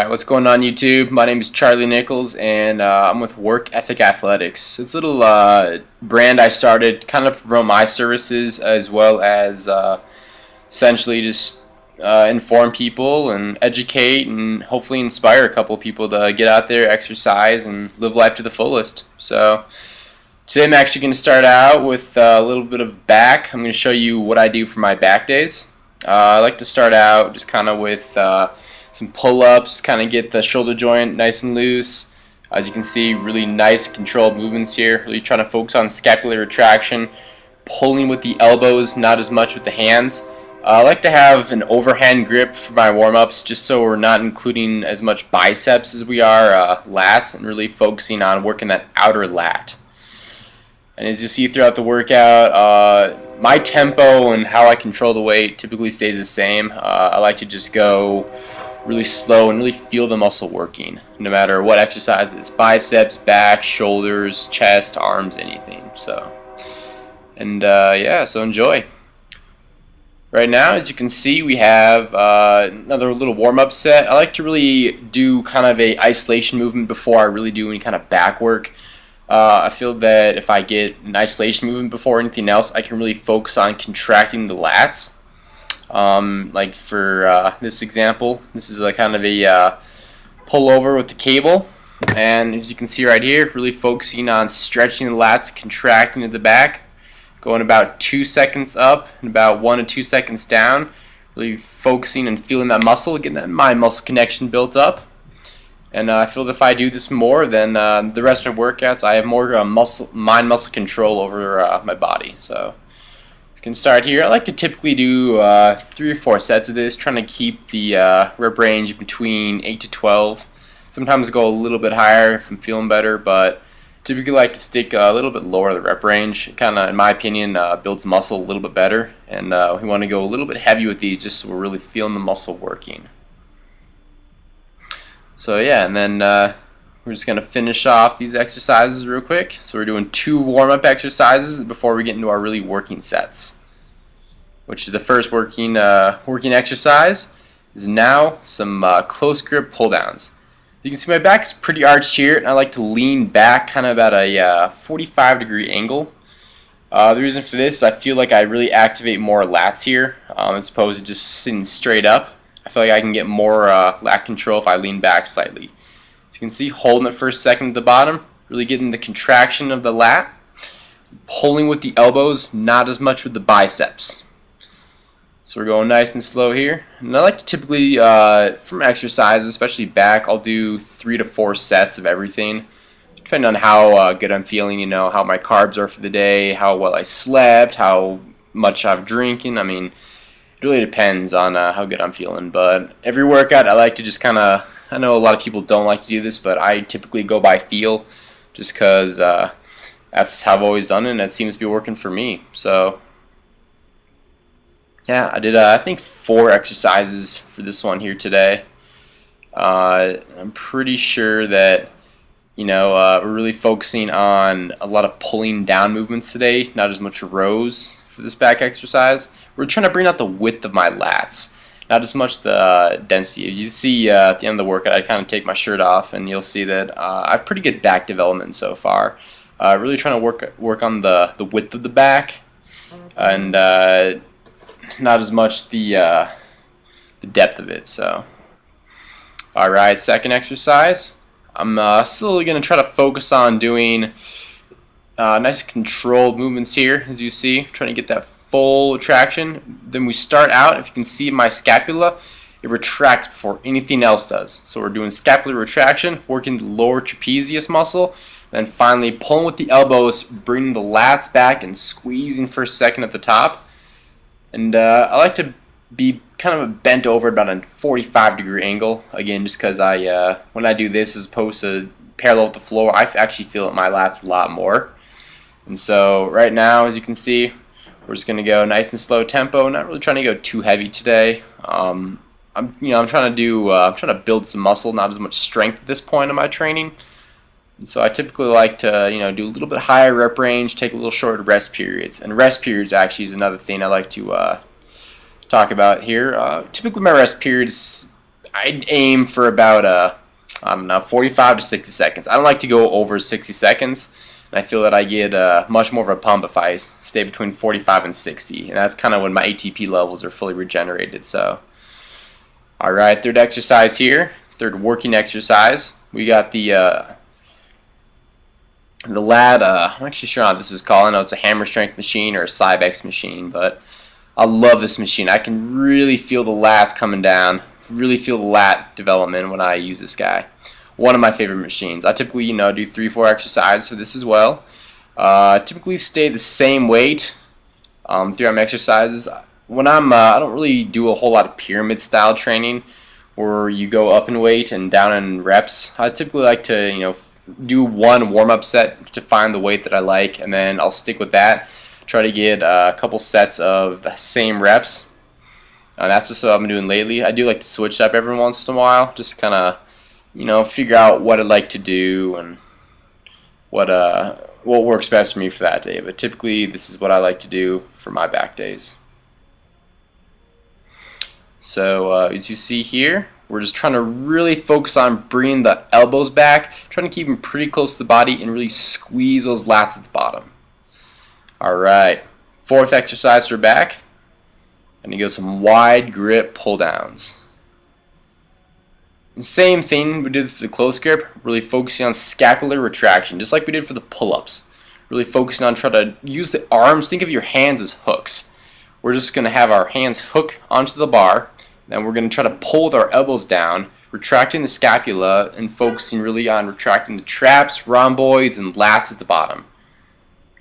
Alright, what's going on YouTube? My name is Charlie Nichols and I'm with Work Ethic Athletics. It's a little brand I started kind of to promote my services as well as essentially just inform people and educate and hopefully inspire a couple people to get out there, exercise, and live life to the fullest. So today I'm actually going to start out with a little bit of back. I'm going to show you what I do for my back days. I like to start out just kind of with some pull-ups, kind of get the shoulder joint nice and loose. As you can see, really nice controlled movements here. Really trying to focus on scapular retraction, pulling with the elbows, not as much with the hands. I like to have an overhand grip for my warm-ups just so we're not including as much biceps as we are lats, and really focusing on working that outer lat. And as you see throughout the workout, my tempo and how I control the weight typically stays the same. I like to just go really slow and really feel the muscle working, no matter what exercise it is: biceps, back, shoulders, chest, arms, anything. So, and yeah, so enjoy. Right now, as you can see, we have another little warm-up set. I like to really do kind of a isolation movement before I really do any kind of back work. I feel that if I get an isolation movement before anything else, I can really focus on contracting the lats. Like for this example, this is a kind of a pullover with the cable, and as you can see right here, really focusing on stretching the lats, contracting to the back, going about 2 seconds up and about 1 to 2 seconds down, really focusing and feeling that muscle, getting that mind muscle connection built up. And I feel that if I do this more than the rest of my workouts, I have more mind muscle control over my body. So you can start here. I like to typically do 3 or 4 sets of this, trying to keep the rep range between 8 to 12. Sometimes go a little bit higher if I'm feeling better, but typically like to stick a little bit lower the rep range. It kind of, in my opinion, builds muscle a little bit better, and we want to go a little bit heavy with these just so we're really feeling the muscle working. So yeah, and then we're just going to finish off these exercises real quick. So we're doing 2 warm-up exercises before we get into our really working sets, which is the first working exercise is now some close grip pull downs. You can see my back is pretty arched here, and I like to lean back kind of at a 45-degree angle. The reason for this is I feel like I really activate more lats here as opposed to just sitting straight up. I feel like I can get more lat control if I lean back slightly. As you can see, holding it for a second at the bottom, really getting the contraction of the lat, pulling with the elbows, not as much with the biceps. So we're going nice and slow here. And I like to typically, from exercises, especially back, I'll do 3 to 4 sets of everything, depending on how good I'm feeling, you know, how my carbs are for the day, how well I slept, how much I've drinking. I mean, it really depends on how good I'm feeling. But every workout, I like to just kind of, I know a lot of people don't like to do this, but I typically go by feel, just because that's how I've always done it, and it seems to be working for me. So yeah, I did I think 4 exercises for this one here today. I'm pretty sure that, you know, we're really focusing on a lot of pulling down movements today, not as much rows for this back exercise. We're trying to bring out the width of my lats, not as much the density. You see at the end of the workout, I kind of take my shirt off, and you'll see that I have pretty good back development so far. Really trying to work on the width of the back, and not as much the depth of it. So, all right, second exercise. I'm still going to try to focus on doing nice controlled movements here, as you see, trying to get that full traction. Then we start out, if you can see my scapula, it retracts before anything else does. So we're doing scapular retraction, working the lower trapezius muscle, then finally pulling with the elbows, bringing the lats back and squeezing for a second at the top. And I like to be kind of bent over about a 45-degree angle, again, just because when I do this as opposed to parallel with the floor, I actually feel it in my lats a lot more. And so right now, as you can see, we're just going to go nice and slow tempo, not really trying to go too heavy today. I'm trying to build some muscle, not as much strength at this point in my training. And so I typically like to, do a little bit higher rep range, take a little shorter rest periods. And rest periods actually is another thing I like to talk about here. Typically my rest periods, I'd aim for about I don't know, 45 to 60 seconds. I don't like to go over 60 seconds, and I feel that I get much more of a pump if I stay between 45 and 60, and that's kind of when my ATP levels are fully regenerated. So, all right, third exercise here, third working exercise. We got the lat. I'm actually sure what this is called. I know it's a hammer strength machine or a Cybex machine, but I love this machine. I can really feel the lats coming down. Really feel the lat development when I use this guy. One of my favorite machines. I typically, do 3-4 exercises for this as well. Typically stay the same weight throughout my exercises. When I don't really do a whole lot of pyramid style training where you go up in weight and down in reps. I typically like to, do one warm-up set to find the weight that I like, and then I'll stick with that. Try to get a couple sets of the same reps. That's just what I've been doing lately. I do like to switch up every once in a while, just kind of, figure out what I'd like to do and what works best for me for that day. But typically, this is what I like to do for my back days. So as you see here, we're just trying to really focus on bringing the elbows back, trying to keep them pretty close to the body and really squeeze those lats at the bottom. All right, fourth exercise for back. And you go some wide grip pull downs. The same thing we did for the close grip, really focusing on scapular retraction, just like we did for the pull-ups. Really focusing on trying to use the arms. Think of your hands as hooks. We're just going to have our hands hook onto the bar, then we're going to try to pull with our elbows down, retracting the scapula and focusing really on retracting the traps, rhomboids, and lats at the bottom.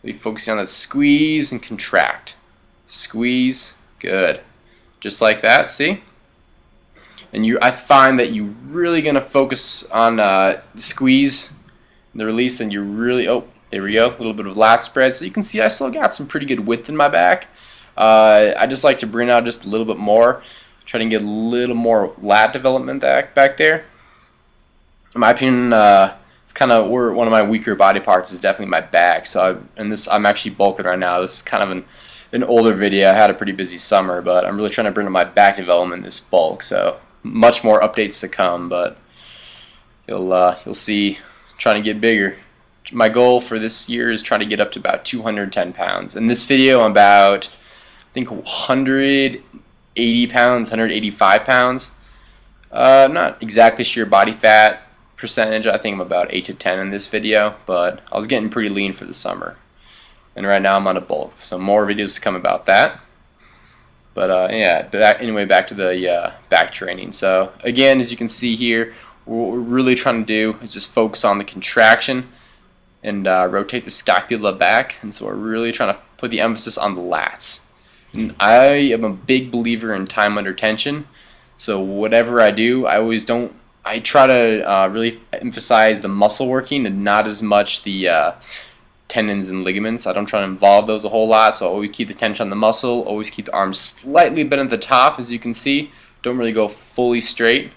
Really focusing on that squeeze and contract. Squeeze. Good. Just like that, see? And I find that you're really going to focus on the squeeze, the release, and you really, there we go, a little bit of lat spread. So you can see I still got some pretty good width in my back. I just like to bring out just a little bit more, try to get a little more lat development back there. In my opinion, it's kind of one of my weaker body parts is definitely my back. So I'm actually bulking right now. This is kind of an older video. I had a pretty busy summer, but I'm really trying to bring up my back development this bulk. So much more updates to come, but you'll see. Trying to get bigger. My goal for this year is trying to get up to about 210 pounds. In this video, I'm about I think 180 pounds, 185 pounds. Not exactly sure body fat percentage. I think I'm about 8 to 10 in this video, but I was getting pretty lean for the summer. And right now I'm on a bulk, so more videos to come about that. But yeah, anyway, back to the back training. So again, as you can see here, what we're really trying to do is just focus on the contraction and rotate the scapula back. And so we're really trying to put the emphasis on the lats. And I am a big believer in time under tension. So whatever I do, I try to really emphasize the muscle working and not as much the tendons and ligaments. I don't try to involve those a whole lot, so always keep the tension on the muscle, always keep the arms slightly bent at the top, as you can see. Don't really go fully straight.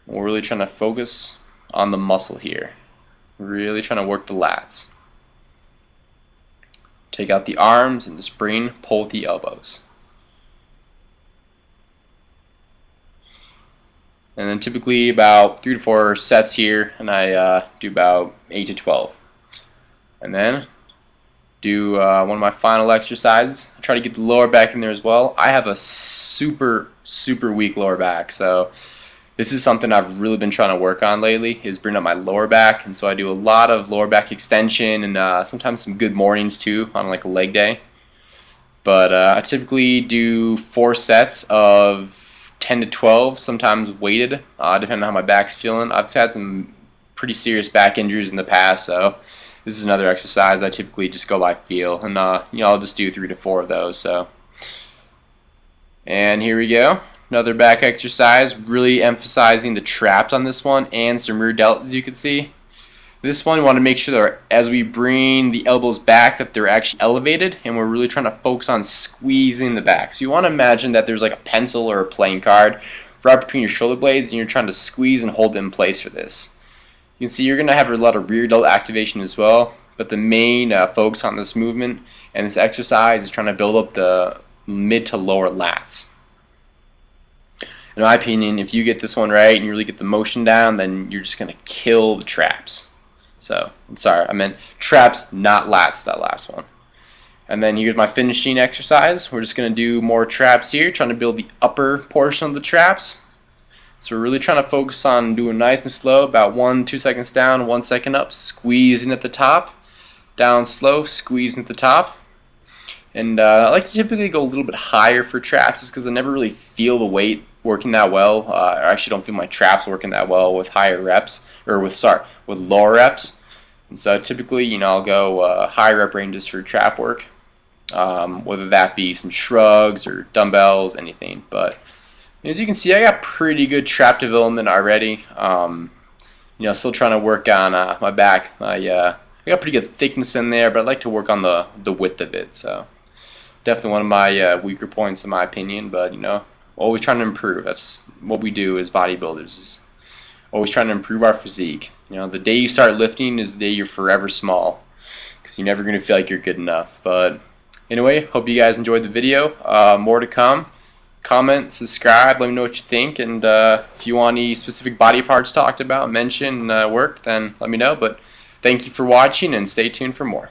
We're really trying to focus on the muscle here. Really trying to work the lats. Take out the arms and just pull with the elbows. And then typically about 3 to 4 sets here, and I do about 8 to 12. And then do one of my final exercises. I try to get the lower back in there as well. I have a super weak lower back, so this is something I've really been trying to work on lately, is bring up my lower back. And so I do a lot of lower back extension and sometimes some good mornings too on like a leg day. But I typically do 4 sets of 10 to 12, sometimes weighted, depending on how my back's feeling. I've had some pretty serious back injuries in the past, so this is another exercise I typically just go by feel, and I'll just do 3 to 4 of those. So, and here we go, another back exercise, really emphasizing the traps on this one and some rear delts, as you can see. This one, we want to make sure that as we bring the elbows back, that they're actually elevated, and we're really trying to focus on squeezing the back. So you want to imagine that there's like a pencil or a playing card right between your shoulder blades, and you're trying to squeeze and hold it in place for this. You can see you're going to have a lot of rear delt activation as well, but the main focus on this movement and this exercise is trying to build up the mid to lower lats. In my opinion, if you get this one right and you really get the motion down, then you're just going to kill the traps. So, I'm sorry, I meant traps, not lats, that last one. And then here's my finishing exercise. We're just going to do more traps here, trying to build the upper portion of the traps. So we're really trying to focus on doing nice and slow, about 1-2 seconds down, 1 second up, squeezing at the top, down slow, squeezing at the top. And I like to typically go a little bit higher for traps just because I never really feel the weight working that well. I actually don't feel my traps working that well with higher reps, or with lower reps. And so typically, I'll go high rep ranges for trap work, whether that be some shrugs or dumbbells, anything. But as you can see, I got pretty good trap development already. Still trying to work on my back. I got pretty good thickness in there, but I'd like to work on the width of it. So definitely one of my weaker points in my opinion, but always trying to improve. That's what we do as bodybuilders, is always trying to improve our physique. The day you start lifting is the day you're forever small, because you're never going to feel like you're good enough. But anyway, hope you guys enjoyed the video. More to come. Comment, subscribe, let me know what you think, and if you want any specific body parts talked about, mention, work, then let me know. But thank you for watching, and stay tuned for more.